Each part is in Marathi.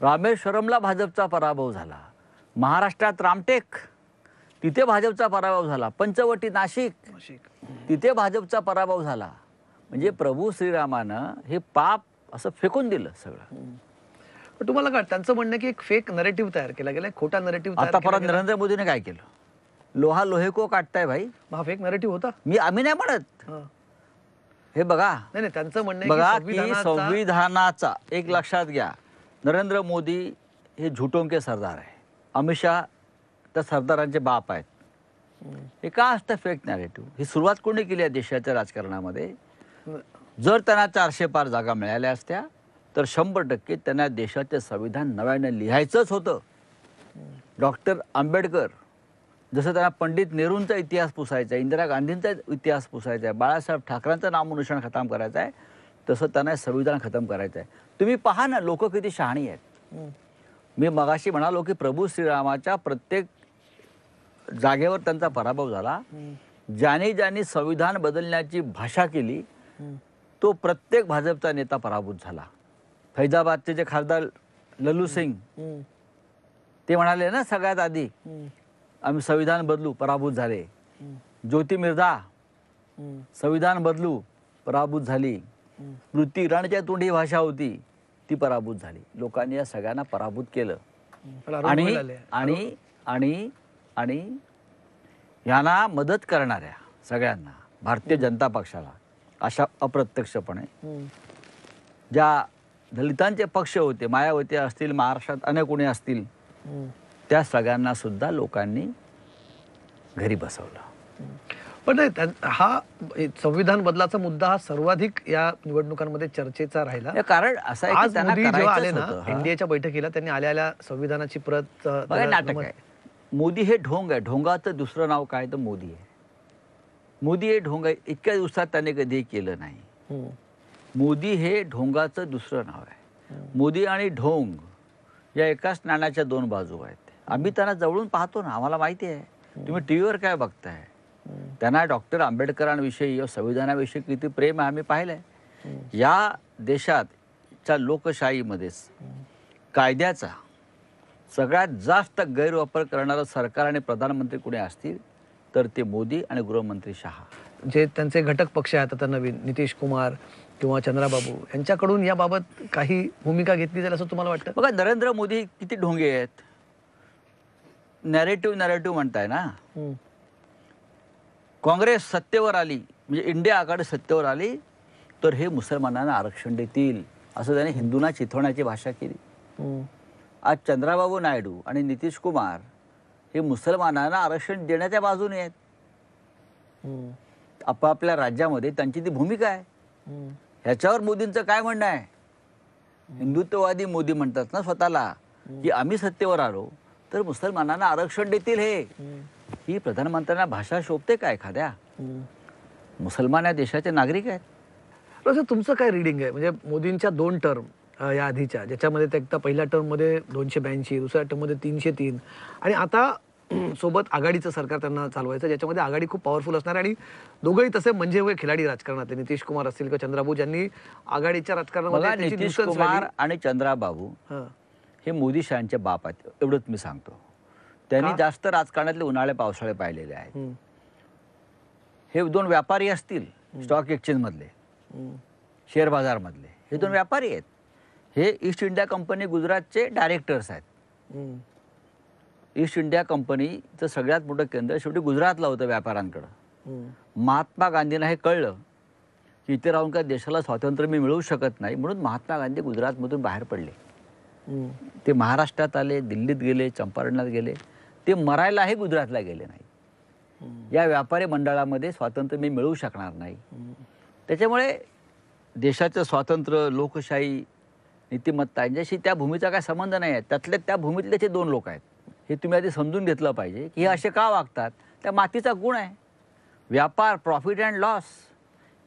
रामेश्वरमला भाजपचा पराभव झाला, महाराष्ट्रात रामटेक तिथे भाजपचा पराभव झाला, पंचवटी नाशिक तिथे भाजपचा पराभव झाला. म्हणजे प्रभू श्रीरामानं हे पाप असं फेकून दिलं सगळं. पण तुम्हाला काय त्यांचं म्हणणं की एक फेक नरेटिव्ह तयार केला गेलाय, खोटा नरेटिव्ह आता परत नरेंद्र मोदीने काय केलं, लोहा लोहे को काटताय भाई. हा फेक नरेटिव्ह होता. आम्ही नाही म्हणत, हे बघा नाही नाही त्यांचं म्हणणं बघा की संविधानाचा एक लक्षात घ्या, नरेंद्र मोदी हे झुटों के सरदार आहे, अमित शहा त्या सरदारांचे बाप आहेत. हे का असतं फेक नॅरेटिव्ह? ही सुरुवात कोणी केली आहे देशाच्या राजकारणामध्ये? जर त्यांना 400 पार जागा मिळाल्या असत्या तर 100% त्यांना देशाचे संविधान नव्याने लिहायचंच होतं. डॉक्टर आंबेडकर जसं त्यांना पंडित नेहरूंचा इतिहास पुसायचा आहे, इंदिरा गांधींचा इतिहास पुसायचा आहे, बाळासाहेब ठाकरेंचं नामोनिशाण खतम करायचं आहे, तसं त्यांना संविधान खतम करायचं आहे. तुम्ही पहा ना लोक किती शहाणी आहेत. मी मगाशी म्हणालो की प्रभू श्रीरामाच्या प्रत्येक जागेवर त्यांचा पराभव झाला. ज्याने ज्याने संविधान बदलण्याची भाषा केली तो प्रत्येक भाजपचा नेता पराभूत झाला. फैजाबादचे जे खासदार लल्लू सिंग ते म्हणाले ना सगळ्यात आधी आम्ही संविधान बदलू, पराभूत झाले. ज्योती मिर्झा संविधान बदलू, पराभूत झाली. स्मृती इराणीच्या तोंडी भाषा होती ती पराभूत झाली. लोकांनी या सगळ्यांना पराभूत केलं. आणि आणि आणि आणि यांना मदत करणाऱ्या सगळ्यांना भारतीय जनता पक्षाला अशा अप्रत्यक्षपणे ज्या दलितांचे पक्ष होते, मायावती असतील, महाराष्ट्रात अनेक कोणी असतील, त्या सगळ्यांना सुद्धा लोकांनी घरी बसवलं. पण हा संविधान बदलाचा मुद्दा हा सर्वाधिक या निवडणुकांमध्ये चर्चेचा राहिला. कारण असं आहे की त्यांना जेव्हा आले ना एनडीएच्या बैठकीला त्यांनी आल्या संविधानाची प्रत नाटक आहे. मोदी हे ढोंग आहे, ढोंगाचं दुसरं नाव काय तर मोदी आहे. मोदी हे ढोंग आहे, इतक्या दिवसात त्यांनी कधी केलं नाही. मोदी हे ढोंगाचं दुसरं नाव आहे. मोदी आणि ढोंग या एकाच नाण्याच्या दोन बाजू आहेत. आम्ही त्यांना जवळून पाहतो ना, आम्हाला माहिती आहे. तुम्ही टीव्हीवर काय बघताय, त्यांना डॉक्टर आंबेडकरांविषयी या संविधानाविषयी किती प्रेम आहे आम्ही पाहिलंय. या देशातच्या लोकशाहीमध्येच कायद्याचा सगळ्यात जास्त गैरवापर करणारं सरकार आणि प्रधानमंत्री कोणी असतील तर ते मोदी आणि गृहमंत्री शहा. जे त्यांचे घटक पक्ष आहेत आता नवीन, नितीश कुमार किंवा चंद्राबाबू यांच्याकडून याबाबत काही भूमिका घेतली जाईल असं तुम्हाला वाटतं? बघा नरेंद्र मोदी किती ढोंगे आहेत. नॅरेटिव्ह म्हणताय ना. काँग्रेस सत्तेवर आली म्हणजे इंडिया आघाडी सत्तेवर आली तर हे मुसलमानांना आरक्षण देतील असं त्याने हिंदूंना चिथवण्याची भाषा केली. आज चंद्राबाबू नायडू आणि नितीश कुमार हे मुसलमानांना आरक्षण देण्याच्या बाजूने आहेत. आपापल्या राज्यामध्ये त्यांची ती भूमिका आहे. ह्याच्यावर मोदींचं काय म्हणणं आहे? हिंदुत्ववादी मोदी म्हणतात ना स्वतःला की आम्ही सत्तेवर आलो तर मुसलमानांना आरक्षण देतील. ही प्रधानमंत्र्यांना भाषा शोभते का एखाद्या? मुसलमान या देशाचे नागरिक आहेत. तुमचं काय रीडिंग आहे? म्हणजे मोदींच्या 2 टर्म या आधीच्या ज्याच्यामध्ये ते एकदा पहिल्या टर्ममध्ये 282, दुसऱ्या टर्ममध्ये 303 आणि आता सोबत आघाडीचं सरकार त्यांना चालवायचं ज्याच्यामध्ये आघाडी खूप पॉवरफुल असणार आणि दोघंही तसे म्हणजे हुए खिलाडी राजकारणातले नितीश कुमार असतील किंवा चंद्राबाबू ज्यांनी आघाडीच्या राजकारणामध्ये नितीश कुमार आणि चंद्राबाबू हे मोदी शहांचे बाप आहेत एवढंच मी सांगतो. त्यांनी जास्त राजकारणातले उन्हाळे पावसाळे पाहिलेले आहेत. हे 2 व्यापारी असतील स्टॉक एक्सचेंज मधले, शेअर बाजार मधले, हे 2 व्यापारी आहेत. हे ईस्ट इंडिया कंपनी गुजरातचे डायरेक्टर्स आहेत. ईस्ट इंडिया कंपनीचं सगळ्यात मोठं केंद्र शेवटी गुजरातला होतं व्यापाऱ्यांकडं. महात्मा गांधींना हे कळलं की इथे राहून काय देशाला स्वातंत्र्य मी मिळवू शकत नाही, म्हणून महात्मा गांधी गुजरातमधून बाहेर पडले. ते महाराष्ट्रात आले, दिल्लीत गेले, चंपारणात गेले. ते मरायलाही गुजरातला गेले नाही. या व्यापारी मंडळामध्ये स्वातंत्र्य मी मिळवू शकणार नाही. त्याच्यामुळे देशाचं स्वातंत्र्य, लोकशाही, नीतिमत्ता यांच्याशी त्या भूमीचा काय संबंध नाही आहे. त्यातले त्या भूमीतले ते 2 लोक आहेत. हे तुम्ही आधी समजून घेतलं पाहिजे की हे असे का वागतात. त्या मातीचा गुण आहे. व्यापार, प्रॉफिट अँड लॉस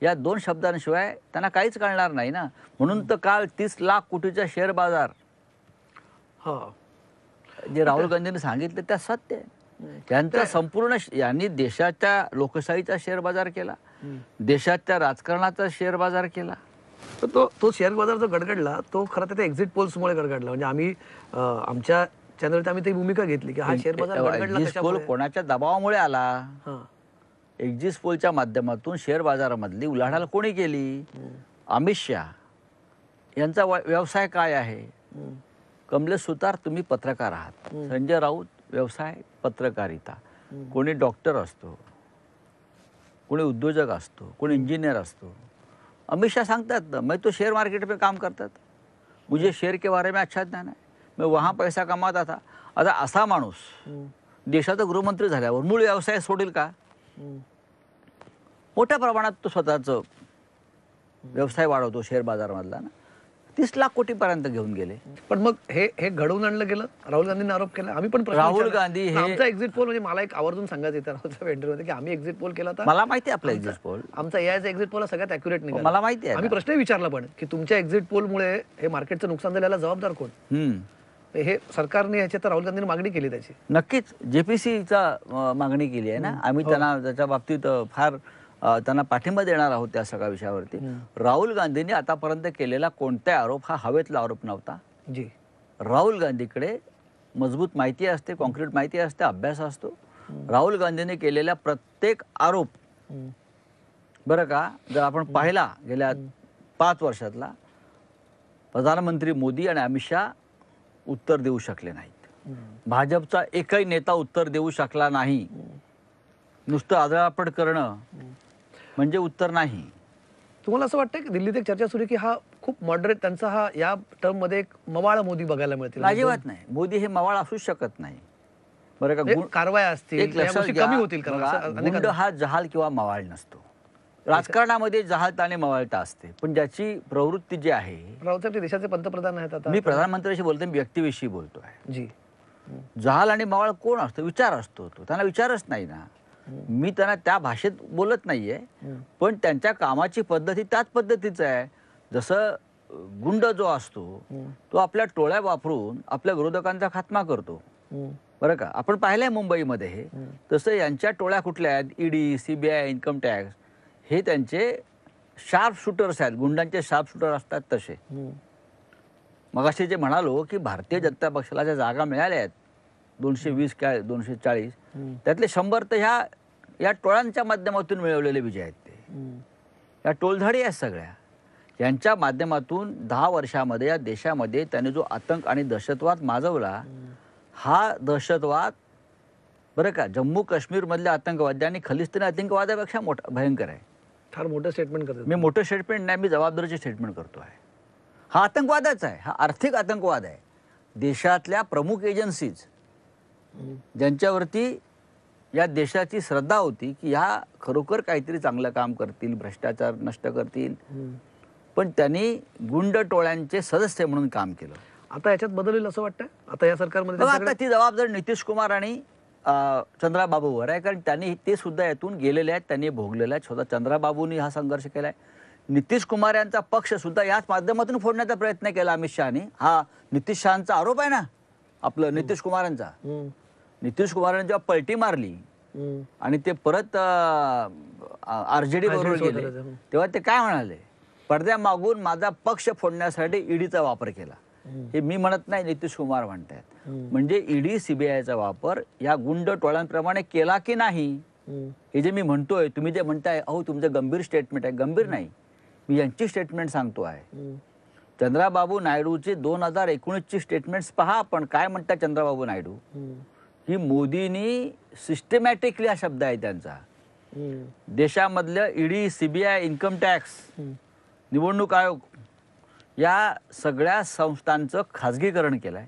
या 2 शब्दांशिवाय त्यांना काहीच कळणार नाही ना. म्हणून तर काल 30 लाख कोटीचा शेअर बाजार जे राहुल गांधींनी सांगितलं त्या सत्य आहे. त्यांचा संपूर्ण यांनी देशाच्या लोकशाहीचा शेअर बाजार केला, देशाच्या राजकारणाचा शेअर बाजार केला. तर तो शेअर बाजार जो गडगडला तो खरं तर त्या एक्झिट पोल्समुळे गडगडला. म्हणजे आम्ही आमच्या चॅनलवर आम्ही ती भूमिका घेतली की हा शेअर बाजार गडगडला एक्झिट पोल कशामुळे. कोणाच्या दबावामुळे आला? हां. एक्झिट पोलच्या माध्यमातून शेअर बाजारामधली उलाढाल कोणी केली? अमित शहा यांचा व्यवसाय काय आहे? कमलेश सुतार तुम्ही पत्रकार आहात, संजय राऊत व्यवसाय पत्रकारिता, कोणी डॉक्टर असतो, कोणी उद्योजक असतो, कोणी इंजिनियर असतो. अमित शाह सांगतात ना, मैं तो शेयर मार्केट में काम करता था, मुझे शेयर के बारे में अच्छा ज्ञान है, मैं वहाँ पैसा कमाता था. आता असा माणूस देशाचा गृहमंत्री झाल्यावर मूळ व्यवसाय सोडेल का? मोठ्या प्रमाणात तो स्वतःचं व्यवसाय वाढवतो शेअर बाजारामधला ना. 30 लाख कोटीपर्यंत घेऊन गेले. पण मग हे घडवून आणलं गेलं. राहुल गांधींनी आरोप केला. आम्ही पण प्रश्न राहुल विचारला. गांधी हे आमचा एक्झिट पोल म्हणजे मला एक आवर्जून सांगायचं येतं राहुलच्या इंटरव्ह्यूमध्ये की आम्ही एक्झिट पोल केला होता. मला माहिती आहे आपला एक्झिट पोल. आमचा एआयचा एक्झिट पोल सगळ्यात अॅक्युरेट निघाला. मला माहिती आहे. आम्ही प्रश्न विचारला पण की तुमच्या एक्झिट पोलमुळे हे मार्केटचं नुकसान झाल्याला जबाबदार कोण? हे सरकारने ह्याच्यात राहुल गांधींनी मागणी केली त्याची. नक्कीच जेपीसीचा मागणी केली आहे ना. आम्ही त्यांना त्याच्या बाबतीत फार त्यांना पाठिंबा देणार आहोत त्या सगळ्या विषयावरती. राहुल गांधींनी आतापर्यंत केलेला कोणता आरोप हा हवेतला आरोप नव्हता. जी. राहुल गांधीकडे मजबूत माहिती असते, कॉन्क्रीट माहिती असते, अभ्यास असतो. राहुल गांधीने केलेल्या प्रत्येक आरोप बरं का जर आपण पाहिला गेल्या 5 वर्षातला, प्रधानमंत्री मोदी आणि अमित शहा उत्तर देऊ शकले नाहीत. भाजपचा एकही नेता उत्तर देऊ शकला नाही. नुसतं आदळापड करणं म्हणजे उत्तर नाही. तुम्हाला असं वाटतं की दिल्लीत एक चर्चा सुरू की हा खूप मॉडरेट त्यांचा हा या टर्म मध्ये एक मवाळ मोदी बघायला मिळतील? अजिबात नाही. मोदी हे मवाळ असूच शकत नाही. बरं का कारवाया असतील एक लक्षात कमी होतील का? घ्या, गुंड हा जहाल किंवा मवाळ नसतो. राजकारणामध्ये जहालता आणि मवाळता असते, पण ज्याची प्रवृत्ती जी आहे. राहुल साहेब देशाचे पंतप्रधान आहेत आता. मी प्रधानमंत्र्यांशी बोलतोय, व्यक्तीविषयी बोलतोय. जी. जहाल आणि मवाळ कोण असतो? विचार असतो. तो त्यांना विचारच नाही ना. मी त्यांना त्या भाषेत बोलत नाहीये, पण त्यांच्या कामाची पद्धती त्याच पद्धतीचं आहे. जसं गुंड जो असतो तो आपल्या टोळ्या वापरून आपल्या विरोधकांचा खात्मा करतो. बरं का आपण पाहिलंय मुंबईमध्ये हे. तसं यांच्या टोळ्या कुठल्या आहेत? ईडी, सीबीआय, इन्कम टॅक्स हे त्यांचे शार्प शूटर्स आहेत. गुंडांचे शार्प शूटर असतात तसे. मगाशी जे म्हणालो की भारतीय जनता पक्षाला ज्या जागा मिळाल्या आहेत 220 काय 240, त्यातले 100 तर या टोळ्यांच्या माध्यमातून मिळवलेले विजय आहेत. ते या टोलधाडी आहेत सगळ्या. यांच्या माध्यमातून 10 वर्षामध्ये या देशामध्ये त्याने जो आतंक आणि दहशतवाद माजवला, हा दहशतवाद बरं का जम्मू काश्मीर मधल्या आतंकवाद्यांनी खलिस्तानी आतंकवादापेक्षा मोठा भयंकर आहे. फार मोठं स्टेटमेंट करतो. मी मोठं स्टेटमेंट नाही, मी जबाबदारीचे स्टेटमेंट करतो आहे. हा आतंकवादच आहे. हा आर्थिक आतंकवाद आहे. देशातल्या प्रमुख एजन्सीज ज्यांच्यावरती या देशाची श्रद्धा होती की ह्या खरोखर काहीतरी चांगलं काम करतील, भ्रष्टाचार नष्ट करतील, पण त्यांनी गुंड टोळ्यांचे सदस्य म्हणून काम केलं. आता याच्यात बदल होईल असं वाटतं आता या सरकारमध्ये? आता ती जबाबदारी नितीश कुमार आणि चंद्राबाबूवर आहे, कारण त्यांनी ते सुद्धा यातून गेलेले आहेत, त्यांनी भोगलेले आहेत. स्वतः चंद्राबाबूंनी हा संघर्ष केलाय. नितीश कुमार यांचा पक्ष सुद्धा याच माध्यमातून फोडण्याचा प्रयत्न केला अमित शहानी. हा नितीश शहांचा आरोप आहे ना आपलं नितीश कुमारांचा. नितीश कुमारांनी जेव्हा पलटी मारली आणि ते परत आरजेडी बरोबर गेले, तेव्हा ते काय म्हणाले? पडद्यामागून माझा पक्ष फोडण्यासाठी ईडीचा वापर केला. हे मी म्हणत नाही, नितीश कुमार म्हणतात. म्हणजे ईडी सीबीआयचा वापर या गुंड टोळ्यांप्रमाणे केला की नाही हे जे मी म्हणतोय, तुम्ही जे म्हणताय अहो तुमचं गंभीर स्टेटमेंट आहे. गंभीर नाही, मी यांची स्टेटमेंट सांगतो आहे. चंद्राबाबू नायडूची 2019ची स्टेटमेंट्स पहा आपण. काय म्हणतात चंद्राबाबू नायडू की मोदींनी सिस्टमॅटिकली हा शब्द आहे त्यांचा, देशामधलं ईडी, सीबीआय, इन्कम टॅक्स, निवडणूक आयोग या सगळ्या संस्थांचं खाजगीकरण केलंय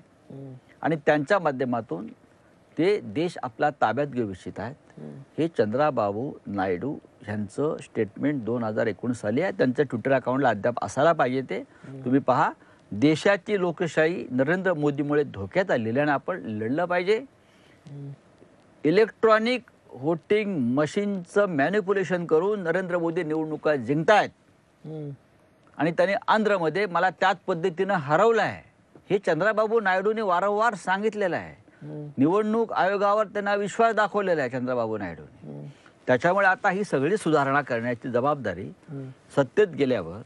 आणि त्यांच्या माध्यमातून ते देश आपला ताब्यात घेऊ इच्छित आहेत. हे चंद्राबाबू नायडू यांचं स्टेटमेंट 2019 साली आहे. त्यांच्या ट्विटर अकाउंटला अद्याप असायला पाहिजे. ते तुम्ही पहा. देशाची लोकशाही नरेंद्र मोदीमुळे धोक्यात आलेली आणि आपण लढलं पाहिजे. इलेक्ट्रॉनिक व्होटिंग मशीनचं मॅनिप्युलेशन करून नरेंद्र मोदी निवडणुका जिंकतायत आणि त्यांनी आंध्रमध्ये मला त्याच पद्धतीनं हरवलं आहे. हे चंद्राबाबू नायडूने वारंवार सांगितलेलं आहे. निवडणूक आयोगावर त्यांना विश्वास दाखवलेला आहे चंद्राबाबू नायडूने. त्याच्यामुळे आता ही सगळी सुधारणा करण्याची जबाबदारी सत्तेत गेल्यावर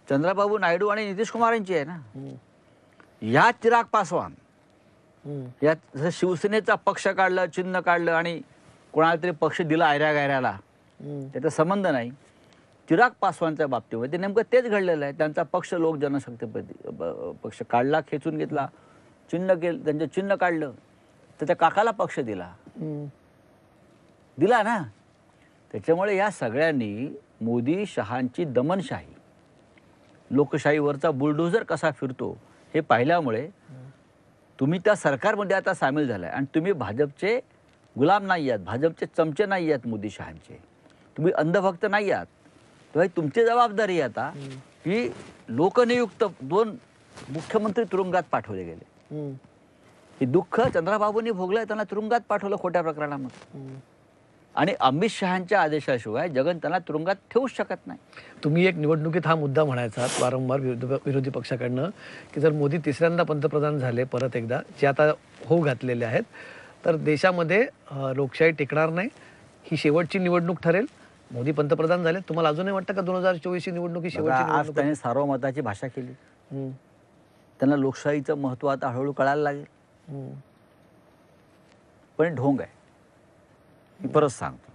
चंद्रबाबू नायडू आणि नितीश कुमार यांची आहे ना. या चिराग पासवान यात जसं शिवसेनेचा पक्ष काढलं, चिन्ह काढलं आणि कोणाला तरी पक्ष दिला आयऱ्या गायऱ्याला, त्याचा संबंध नाही. चिराग पासवानच्या बाबतीमध्ये नेमकं तेच घडलेलं आहे. त्यांचा पक्ष लोक जनशक्ती पक्ष काढला, खेचून घेतला, चिन्ह केलं, त्यांचं चिन्ह काढलं, त्याच्या काकाला पक्ष दिला ना. त्याच्यामुळे या सगळ्यांनी मोदी शहांची दमनशाही, लोकशाहीवरचा बुलडोझर कसा फिरतो हे पाहिल्यामुळे तुम्ही त्या सरकारमध्ये आता सामील झालाय आणि तुम्ही भाजपचे गुलाम नाही आहात, भाजपचे चमचे नाही आहात, मोदी शहांचे तुम्ही अंधभक्त नाही आहात. तेव्हा तुमची जबाबदारी आहे आता की लोकनियुक्त 2 मुख्यमंत्री तुरुंगात पाठवले गेले. हे दुःख चंद्रबाबूंनी भोगलंय, त्यांना तुरुंगात पाठवलं खोट्या प्रकरणामध्ये. आणि अमित शहांच्या आदेशाशिवाय जगन त्यांना तुरुंगात ठेवूच शकत नाही. तुम्ही एक निवडणुकीत हा मुद्दा म्हणायचा वारंवार विरोधी पक्षाकडनं की जर मोदी तिसऱ्यांदा पंतप्रधान झाले परत एकदा, जे आता होऊ घातलेले आहेत, तर देशामध्ये लोकशाही टिकणार नाही, ही शेवटची निवडणूक ठरेल. मोदी पंतप्रधान झाले, तुम्हाला अजूनही वाटतं का 2024 ही निवडणूक ही शेवटची आज निवडणूक? त्यांनी सार्वमताची भाषा केली. त्यांना लोकशाहीचं महत्त्व आता हळूहळू कळायला लागेल. पण हे ढोंग आहे, मी परत सांगतो,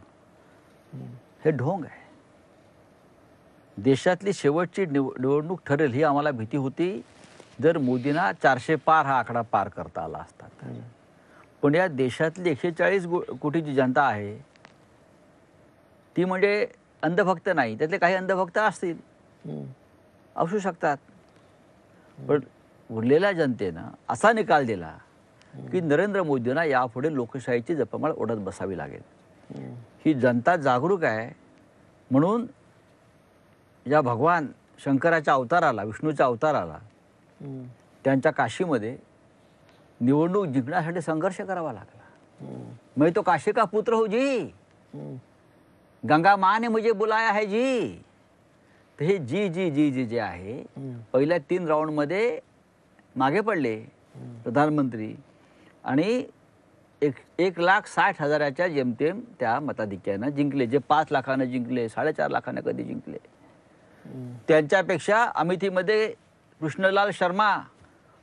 हे ढोंग आहे. देशातली शेवटची निवडणूक ठरेल ही आम्हाला भीती होती जर मोदींना 400 पार हा आकडा पार करता आला असता. पण या देशातली 140 कोटीची जनता आहे ती म्हणजे अंधभक्त नाही. त्यातले काही अंधभक्त असतील, असू शकतात, पण उरलेल्या जनतेनं असा निकाल दिला की नरेंद्र मोदींना यापुढे लोकशाहीची जपमाळ ओढत बसावी लागेल. ही जनता जागरूक आहे म्हणून या भगवान शंकराच्या अवताराला, विष्णूच्या अवताराला त्यांच्या काशीमध्ये निवडणूक जिंकण्यासाठी संघर्ष करावा लागला. मैं तो काशी का पुत्र हो जी, गंगा माँ ने मुझे बुलाया है जी. तर हे जी जी जी जी जे आहे पहिल्या 3 राऊंडमध्ये मागे पडले प्रधानमंत्री आणि 1,60,000च्या जेमतेम त्या मताधिक्यानं जिंकले. जे 5 लाखानं जिंकले, 4.5 लाखानं कधी जिंकले. त्यांच्यापेक्षा अमेठीमध्ये कृष्णलाल शर्मा,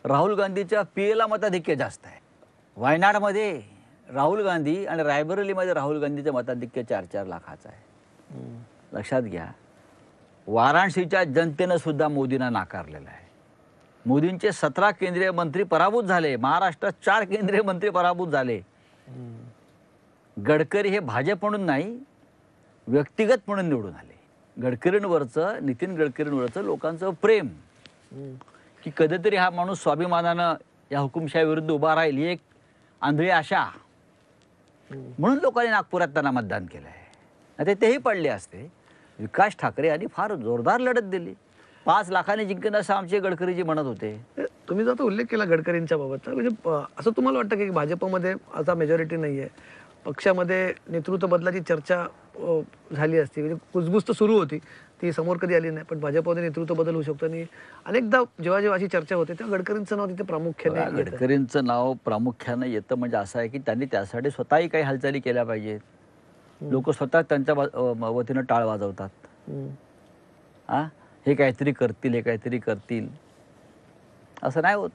राहुल गांधीच्या पीएला मताधिक्य जास्त आहे. वायनाडमध्ये राहुल गांधी आणि रायबरेलीमध्ये राहुल गांधीचं मताधिक्य 4-4 लाखाचं आहे. लक्षात घ्या, वाराणसीच्या जनतेनं सुद्धा मोदींना नाकारलेलं आहे. मोदींचे 17 केंद्रीय मंत्री पराभूत झाले, महाराष्ट्रात 4 केंद्रीय मंत्री पराभूत झाले. गडकरी हे भाजप म्हणून नाही, व्यक्तिगत म्हणून निवडून आले. गडकरींवरचं, नितीन गडकरींवरचं लोकांचं प्रेम की कधीतरी हा माणूस स्वाभिमानानं या हुकुमशाहीविरुद्ध उभा राहील ही एक आंधळी आशा म्हणून लोकांनी नागपुरात त्यांना मतदान केलं आहे. आता तेही पडले असते. विकास ठाकरे यांनी फार जोरदार लढत दिली. 5 लाखांनी जिंकणं असं आमचे गडकरीजी म्हणत होते. तुम्ही जो आता उल्लेख केला गडकरींच्या बाबतचा, म्हणजे असं तुम्हाला वाटतं की भाजपमध्ये आता मेजॉरिटी नाही आहे, पक्षामध्ये नेतृत्व बदलाची चर्चा झाली असती, म्हणजे कुजबुज तर सुरू होती, ती समोर कधी आली नाही, पण भाजपमध्ये नेतृत्व बदल होऊ शकतो. आणि अनेकदा जेव्हा अशी चर्चा होते तेव्हा गडकरींचं नाव तिथे प्रामुख्याने येतं. गडकरींचं नाव प्रामुख्यानं येतं म्हणजे असं आहे की त्यांनी त्यासाठी स्वतःही काही हालचाली केल्या पाहिजेत. लोक स्वतः त्यांच्या वतीनं टाळ वाजवतात. हे काहीतरी करतील, हे काहीतरी करतील, असं नाही होत.